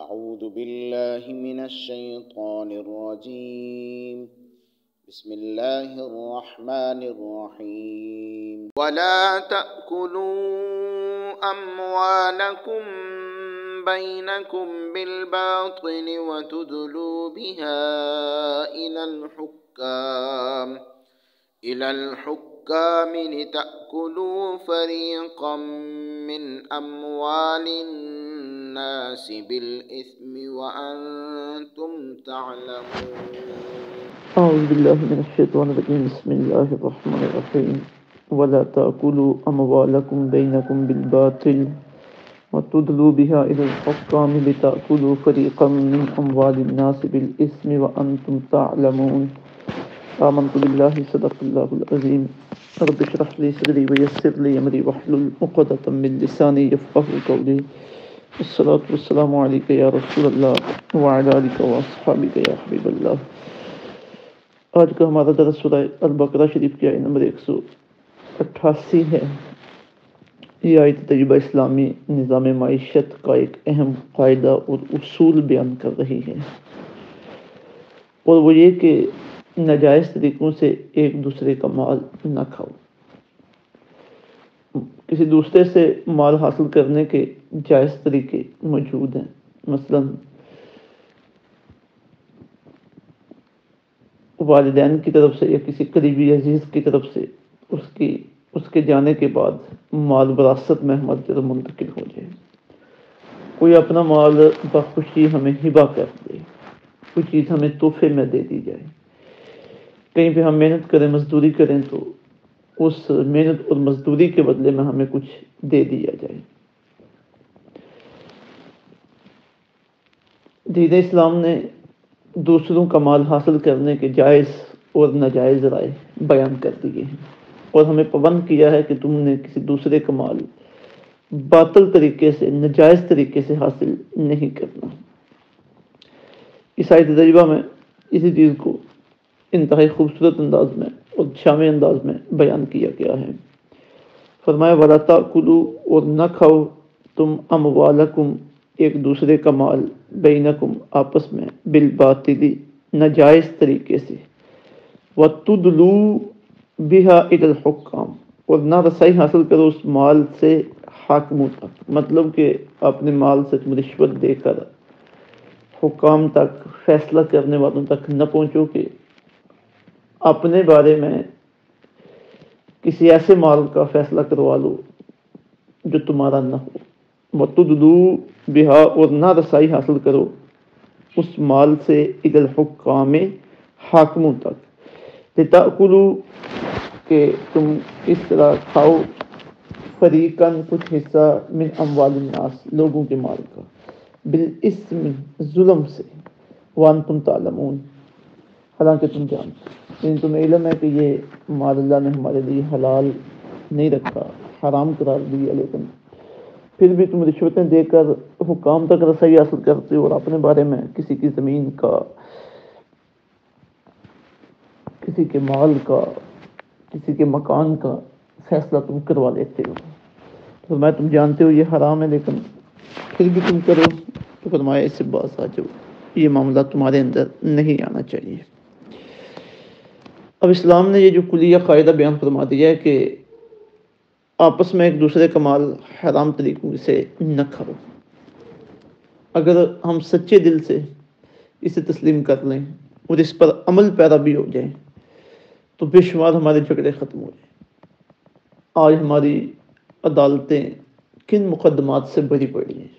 أعوذ بالله من الشيطان الرجيم بسم الله الرحمن الرحيم ولا تأكلوا أموالكم بينكم بالباطل وتدلوا بها إلى الحكام لتأكلوا فريقا من أموال الناس بالإثم وأنتم تعلمون. أعوذ بالله من الشيطان الرجيم بسم الله الرحمن الرحيم ولا تأكلوا أموالكم بينكم بالباطل وتدلوا بها إلى الحكام لتأكلوا فريقا من أموال الناس بالإثم وأنتم تعلمون. آمنت بالله صدق الله العظيم. رب اشرح لي صدري ويسر لي أمري واحلل عقدة من لساني يفقهوا قولي. الصلاة والسلام عليك يا رسول الله وعلى آلك وأصحابك يا حبيب الله. آج کا ہمارا درس سورہ البقرہ شریف کی آیت نمبر 188 ہے. یہ آیت تجربہ اسلامی نظام معیشت کا ایک اہم قاعدہ اور اصول بیان کر رہی ہے، اور وہ یہ کہ ناجائز طریقوں سے ایک دوسرے کا مال نہ کھاؤ. کسی دوسرے سے مال حاصل کرنے کے جائز طریقے موجود ہیں، مثلاً والدین کی طرف سے یا کسی قریبی عزیز کی طرف سے اس کے جانے کے بعد مال وراثت میں ہماری طرف منتقل ہو جائے. کوئی اپنا مال بخوشی ہمیں ہبہ کر دے، کوئی چیز ہمیں تحفے میں دے دی جائے، کہیں پہ ہم محنت کریں مزدوری کریں تو اس محنت اور مزدوری کے بدلے میں ہمیں کچھ دے دیا جائے. دین اسلام نے دوسروں کا مال حاصل کرنے کے جائز اور ناجائز رائے بیان کر دیے ہیں، اور ہمیں پابند کیا ہے کہ تم نے کسی دوسرے کا مال باطل طریقے سے، ناجائز طریقے سے حاصل نہیں کرنا. اس آیت تجربہ میں اسی چیز کو انتہائی خوبصورت انداز میں اور شامل انداز میں بیان کیا گیا ہے. فرمایا وَلَا تَأْكُلُوا، اور نہ کھاؤ تم اموالکم ایک دوسرے کا مال، بینکم آپس میں، بالباطل ناجائز طریقے سے، وَتُدْلُوا بِهَا إِلَى الْحُكَّامِ، اور نہ رسائی حاصل کرو اس مال سے حاکموں تک. مطلب کہ اپنے مال سے تم رشوت دے کر حکام تک، فیصلہ کرنے والوں تک نہ پہنچو کہ اپنے بارے میں کسی ایسے مال کا فیصلہ کروا لو جو تمہارا نہ ہو. وَتُدْلُوا بِهَا، اور نہ رسائی حاصل کرو اس مال سے إِلَى الْحُكَّامِ حاکموں تک. لِتَأْكُلُوا، کہ تم اس طرح کھاؤ، فریقاً کچھ حصہ، من اموال الناس لوگوں کے مال کا، بالاسم ظلم سے، وانتم تعلمون، حالانکہ تم جانتے، یعنی تمہیں علم ہے کہ یہ مال اللہ نے ہمارے لیے حلال نہیں رکھا، حرام قرار دیا، لیکن پھر بھی تم رشوتیں دے کر حکام تک رسائی حاصل کرتے ہو اور اپنے بارے میں کسی کی زمین کا، کسی کے مال کا، کسی کے مکان کا فیصلہ تم کروا لیتے ہو. فرمایا تم جانتے ہو یہ حرام ہے، لیکن پھر بھی تم کرو. تو فرمایا اس سے باز آ جاؤ، یہ معاملہ تمہارے اندر نہیں آنا چاہیے. اب اسلام نے یہ جو کلیہ قاعدہ بیان فرما دیا ہے کہ آپس میں ایک دوسرے کا مال حرام طریقوں سے نہ کھاؤ. اگر ہم سچے دل سے اسے تسلیم کر لیں اور اس پر عمل پیرا بھی ہو جائیں تو بے شمار ہمارے جھگڑے ختم ہو جائیں. آج ہماری عدالتیں کن مقدمات سے بھری پڑی ہیں؟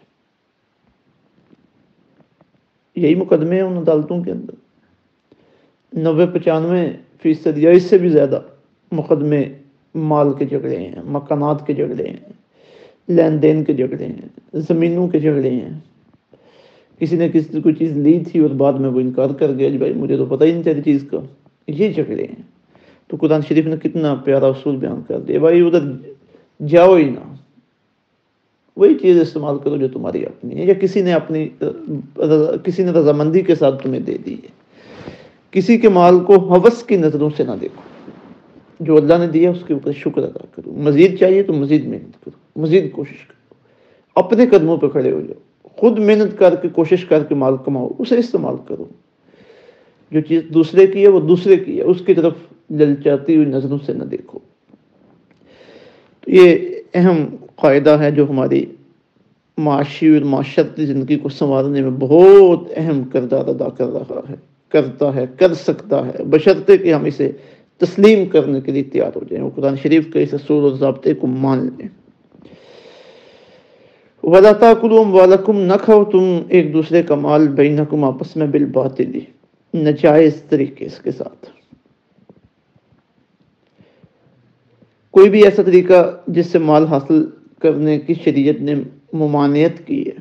یہی مقدمے ہیں ان عدالتوں کے اندر. 90-95% یا اس سے بھی زیادہ مقدمے مال کے جھگڑے ہیں، مکانات کے جھگڑے ہیں، لین دین کے جھگڑے ہیں، زمینوں کے جھگڑے ہیں. کسی نے کسی کوئی چیز لی تھی اور بعد میں وہ انکار کر گیا، بھائی مجھے تو پتہ ہی نہیں چلی چیز کا. یہ جھگڑے ہیں. تو قرآن شریف نے کتنا پیارا اصول بیان کر دیا، بھائی ادھر جاؤ ہی نہ، وہی چیز استعمال کرو جو تمہاری اپنی ہے، یا کسی نے رضامندی کے ساتھ تمہیں دے دی ہے. کسی کے مال کو ہوس کی نظروں سے نہ دیکھو، جو اللہ نے دیا اس کے اوپر شکر ادا کرو. مزید چاہیے تو مزید محنت کرو، مزید کوشش کرو، اپنے قدموں پہ کھڑے ہو جاؤ، خود محنت کر کے کوشش کر کے مال کماؤ، اسے استعمال کرو. جو چیز دوسرے کی ہے وہ دوسرے کی ہے، اس کی طرف للچاتی ہوئی نظروں سے نہ دیکھو. یہ اہم قاعدہ ہے جو ہماری معاشی اور معاشرتی زندگی کو سنوارنے میں بہت اہم کردار ادا کر رہا ہے، کرتا ہے، کر سکتا ہے، بشرطے کہ ہم اسے تسلیم کرنے کے لیے تیار ہو جائیں، وہ قرآن شریف کے اس اصول اور ضابطے کو مان لیں. وَلَا تَأْكُلُوا أَمْوَالَكُمْ، نہ کھاؤ تم ایک دوسرے کا مال بینکم آپس میں بالباطل، ناجائز طریقے کے ساتھ. کوئی بھی ایسا طریقہ جس سے مال حاصل کرنے کی شریعت نے ممانعت کی ہے،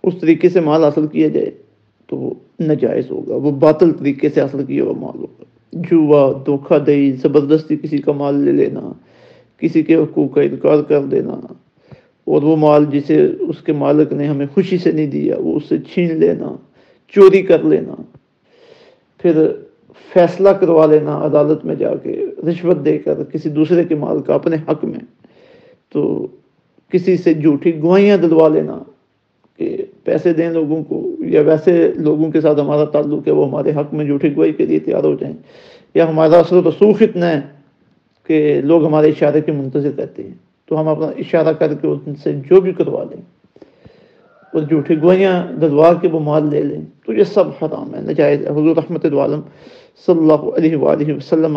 اس طریقے سے مال حاصل کیا جائے تو وہ ناجائز ہوگا، وہ باطل طریقے سے حاصل کیا ہوا مال ہوگا. جوا، دھوکہ دہی، زبردستی کسی کا مال لے لینا، کسی کے حقوق کا انکار کر دینا، اور وہ مال جسے اس کے مالک نے ہمیں خوشی سے نہیں دیا وہ اس سے چھین لینا، چوری کر لینا، پھر فیصلہ کروا لینا عدالت میں جا کے رشوت دے کر کسی دوسرے کے مال کا اپنے حق میں، تو کسی سے جھوٹی گواہیاں دلوا لینا کہ پیسے دیں لوگوں کو، یا ویسے لوگوں کے ساتھ ہمارا تعلق ہے وہ ہمارے حق میں جھوٹی گواہی کے لیے تیار ہو جائیں، یا ہمارا اثر و رسوخ اتنا ہے کہ لوگ ہمارے اشارے کے منتظر رہتے ہیں تو ہم اپنا اشارہ کر کے ان سے جو بھی کروا لیں اور جھوٹی گواہیاں دلوا کے وہ مال لے لیں، تو یہ سب حرام ہے، ناجائز ہے. حضور رحمت عالم صلی اللہ علیہ وآلہ وسلم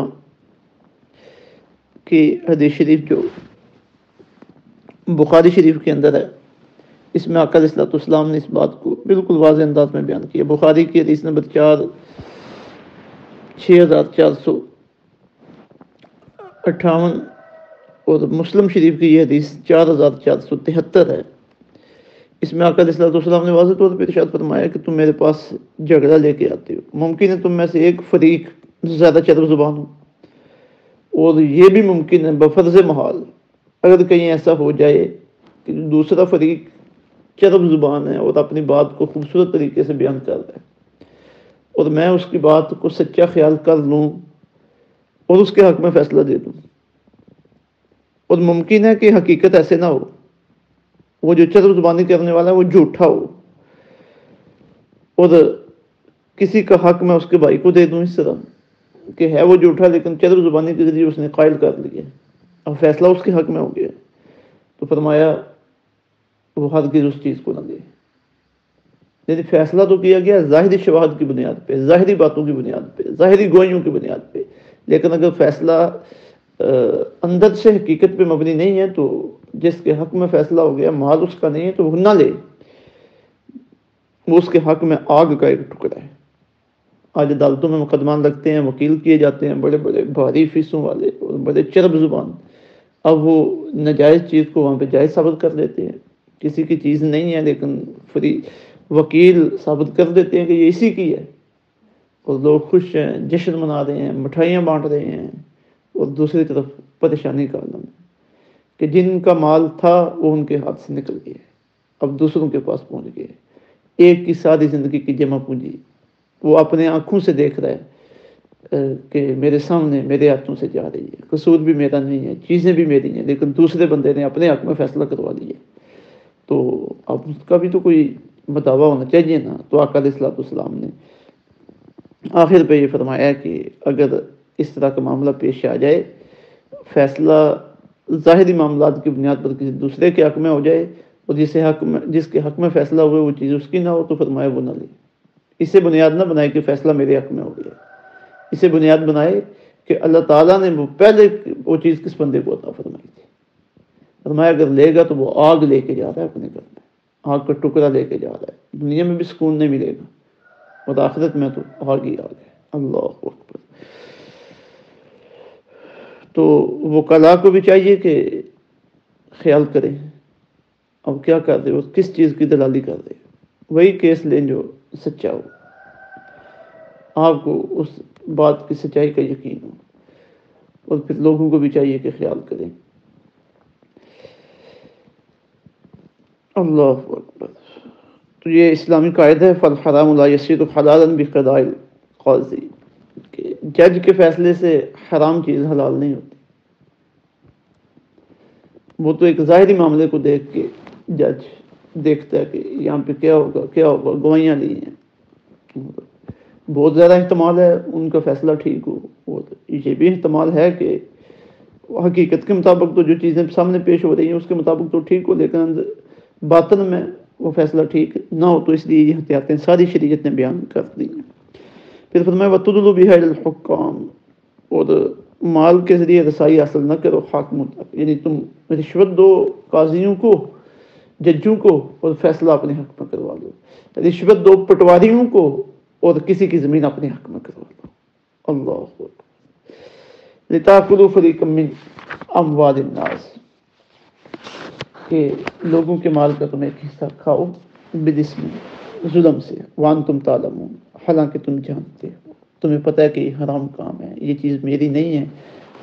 کی حدیث شریف جو بخاری شریف کے اندر ہے، اس میں آقا علیہ الصلوۃ والسلام نے اس بات کو بالکل واضح انداز میں بیان کیا. بخاری کی حدیث نمبر 6458 اور مسلم شریف کی یہ حدیث 4473 ہے. اس میں آقا علیہ الصلوۃ والسلام نے واضح طور پر ارشاد فرمایا کہ تم میرے پاس جھگڑا لے کے آتے ہو، ممکن ہے تم میں سے ایک فریق زیادہ چرب زبان ہو، اور یہ بھی ممکن ہے بفرض محال اگر کہیں ایسا ہو جائے کہ دوسرا فریق چرب زبان ہے اور اپنی بات کو خوبصورت طریقے سے بیان کر رہا ہے، اور میں اس کی بات کو سچا خیال کر لوں اور اس کے حق میں فیصلہ دے دوں، اور ممکن ہے کہ حقیقت ایسے نہ ہو، وہ جو چرب زبانی کرنے والا ہے وہ جھوٹا ہو، اور کسی کا حق میں اس کے بھائی کو دے دوں اس طرح کہ ہے وہ جھوٹا لیکن چرب زبانی کے ذریعے اس نے قائل کر لیا، اب فیصلہ اس کے حق میں ہو گیا، تو فرمایا وہ ہرگز اس چیز کو نہ دے. یعنی فیصلہ تو کیا گیا ظاہری شواہد کی بنیاد پہ، ظاہری باتوں کی بنیاد پہ، ظاہری گوئیوں کی بنیاد پہ، لیکن اگر فیصلہ اندر سے حقیقت پہ مبنی نہیں ہے تو جس کے حق میں فیصلہ ہو گیا مال اس کا نہیں ہے تو وہ نہ لے، وہ اس کے حق میں آگ کا ایک ٹکڑا ہے. آج عدالتوں میں مقدمان لگتے ہیں، وکیل کیے جاتے ہیں بڑے بڑے بھاری فیسوں والے اور بڑے چرب زبان، اب وہ ناجائز چیز کو وہاں پہ جائز ثابت کر دیتے ہیں، کسی کی چیز نہیں ہے لیکن وکیل ثابت کر دیتے ہیں کہ یہ اسی کی ہے، اور لوگ خوش ہیں، جشن منا رہے ہیں، مٹھائیاں بانٹ رہے ہیں، اور دوسری طرف پریشانی کا عالم ہے کہ جن کا مال تھا وہ ان کے ہاتھ سے نکل گیا، اب دوسروں کے پاس پہنچ گئے. ایک کی ساری زندگی کی جمع پونجی وہ اپنے آنکھوں سے دیکھ رہا ہے کہ میرے سامنے میرے ہاتھوں سے جا رہی ہے، قصور بھی میرا نہیں ہے، چیزیں بھی میری ہیں، لیکن دوسرے بندے نے اپنے حق میں فیصلہ کروا لیا، تو اب اس کا بھی تو کوئی مداوع ہونا چاہیے نا. تو آقا علیہ الصلوۃ والسلام نے آخر پہ یہ فرمایا کہ اگر اس طرح کا معاملہ پیش آ جائے، فیصلہ ظاہری معاملات کی بنیاد پر کسی دوسرے کے حق میں ہو جائے اور جس کے حق میں فیصلہ ہوئے وہ چیز اس کی نہ ہو، تو فرمایا وہ نہ لے. اسے بنیاد نہ بنائے کہ فیصلہ میرے حق میں ہو گیا، اسے بنیاد بنائے کہ اللہ تعالیٰ نے وہ پہلے وہ چیز کس بندے کو عطا فرمائی تھی. فرمایا اگر لے گا تو وہ آگ لے کے جا رہا ہے اپنے گھر میں، آگ کا ٹکڑا لے کے جا رہا ہے، دنیا میں بھی سکون نہیں ملے گا اور آخرت میں تو آگ ہی آگ ہے. اللہ اکبر. تو وکلاء کو بھی چاہیے کہ خیال کریں اب کیا کر رہے ہو، کس چیز کی دلالی کر رہے ہو، وہی کیس لیں جو سچا ہو، آپ کو اس بات کی سچائی کا یقین ہو، اور پھر لوگوں کو بھی چاہیے کہ خیال کریں. اللہ اکبر. تو یہ اسلامی قاعدہ ہے فالحرام لا یصیر حلالا بقضاء القاضی، کہ جج کے فیصلے سے حرام چیز حلال نہیں ہوتی. وہ تو ایک ظاہری معاملے کو دیکھ کے جج دیکھتا ہے کہ یہاں پہ کیا ہوگا، گواہیاں لی ہیں، بہت زیادہ احتمال ہے ان کا فیصلہ ٹھیک ہو، اور یہ بھی احتمال ہے کہ حقیقت کے مطابق تو جو چیزیں سامنے پیش ہو رہی ہیں اس کے مطابق تو ٹھیک ہو، لیکن باطن میں وہ فیصلہ ٹھیک نہ ہو، تو اس لیے یہ احتیاطیں ساری شریعت نے بیان کر دی ہیں۔ پھر فرمایا وَتُدْلُوا بِهَا إِلَى الْحُكَّامِ، اور مال کے ذریعے رسائی حاصل نہ کرو حاکموں تک، یعنی تم رشوت دو قاضیوں کو، ججوں کو، اور فیصلہ اپنے حق میں کروا لو، رشوت دو پٹواریوں کو اور کسی کی زمین اپنے حق میں کروا لو۔ اللہ اکبر۔ لِتَأْكُلُوا فَرِيقًا مِّنْ أَمْوَالِ النَّاسِ، کہ لوگوں کے مال کا تم ایک حصہ کھاؤ، بالاسم، ظلم سے، وانتم تعلمون، حالانکہ تم جانتے ہو، تمہیں پتہ ہے کہ یہ حرام کام ہے، یہ چیز میری نہیں ہے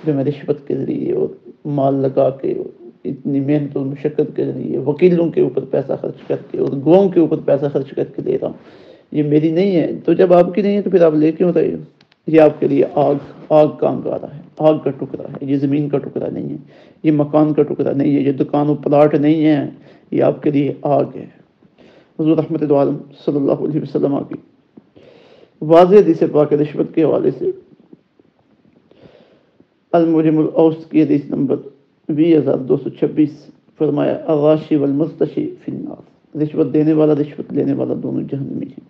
جو میں رشوت کے ذریعے اور مال لگا کے اور اتنی محنت اور مشقت کے ذریعے وکیلوں کے اوپر پیسہ خرچ کر کے اور گواہوں کے اوپر پیسہ خرچ کر کے دے رہا ہوں، یہ میری نہیں ہے۔ تو جب آپ کی نہیں ہے تو پھر آپ لے کیوں رہے ہو؟ یہ آپ کے لیے آگ کا انگارہ ہے، آگ کا ٹکڑا ہے، یہ زمین کا ٹکڑا نہیں ہے، یہ مکان کا ٹکڑا نہیں ہے، یہ دکان و پلاٹ نہیں ہے، یہ آپ کے لیے آگ ہے۔ حضور رحمت عالم صلی اللہ علیہ وسلم کی واضح حدیث پاک رشوت کے حوالے سے المجم الاوسط کی حدیث نمبر 20226 فرمایا الغاشی والمرتشی فی النار، رشوت دینے والا رشوت لینے والا دونوں جہنمی ہیں۔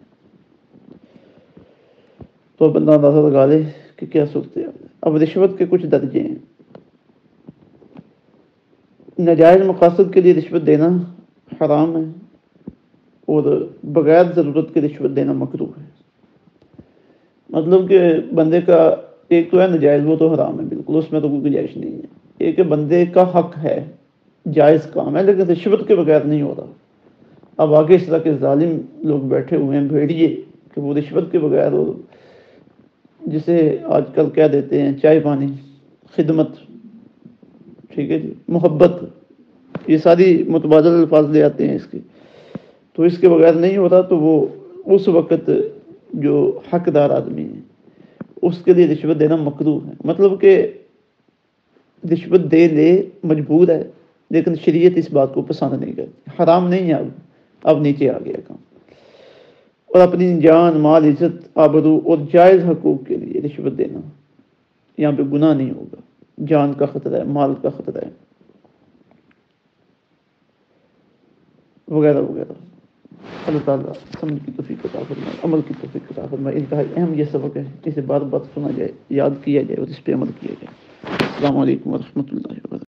تو بندہ اندازہ لگا لے کہ کیا صورت ہے۔ اب رشوت کے کچھ درجے ہیں۔ ناجائز مقاصد کے لیے رشوت دینا حرام ہے، اور بغیر ضرورت کے رشوت دینا مکروہ ہے۔ مطلب کہ بندے کا ایک تو ہے ناجائز، وہ تو حرام ہے بالکل، اس میں تو کوئی گنجائش نہیں ہے۔ ایک بندے کا حق ہے، جائز کام ہے، لیکن رشوت کے بغیر نہیں ہو رہا۔ اب آگے اس طرح کے ظالم لوگ بیٹھے ہوئے ہیں بھیڑیے کہ وہ رشوت کے بغیر، اور جسے آج کل کہہ دیتے ہیں چائے پانی، خدمت، ٹھیک ہے جی، محبت، یہ ساری متبادل الفاظ لے آتے ہیں اس کے، تو اس کے بغیر نہیں ہوتا، تو وہ اس وقت جو حقدار آدمی ہے اس کے لیے رشوت دینا مکروہ ہے۔ مطلب کہ رشوت دے لے مجبور ہے، لیکن شریعت اس بات کو پسند نہیں کرتی، حرام نہیں ہے، اب نیچے آ گیا کام۔ اور اپنی جان، مال، عزت، آبرو اور جائز حقوق کے لیے رشوت دینا، یہاں پہ گناہ نہیں ہوگا، جان کا خطرہ ہے، مال کا خطرہ ہے، وغیرہ وغیرہ۔ اللہ تعالیٰ سمجھ کی توفیق عطا فرمائے، عمل کی توفیق عطا فرمائے۔ انتہائی اہم یہ سبق ہے، اسے بار بار سنا جائے، یاد کیا جائے اور اس پہ عمل کیا جائے۔ السلام علیکم ورحمۃ اللہ وبرکاتہ۔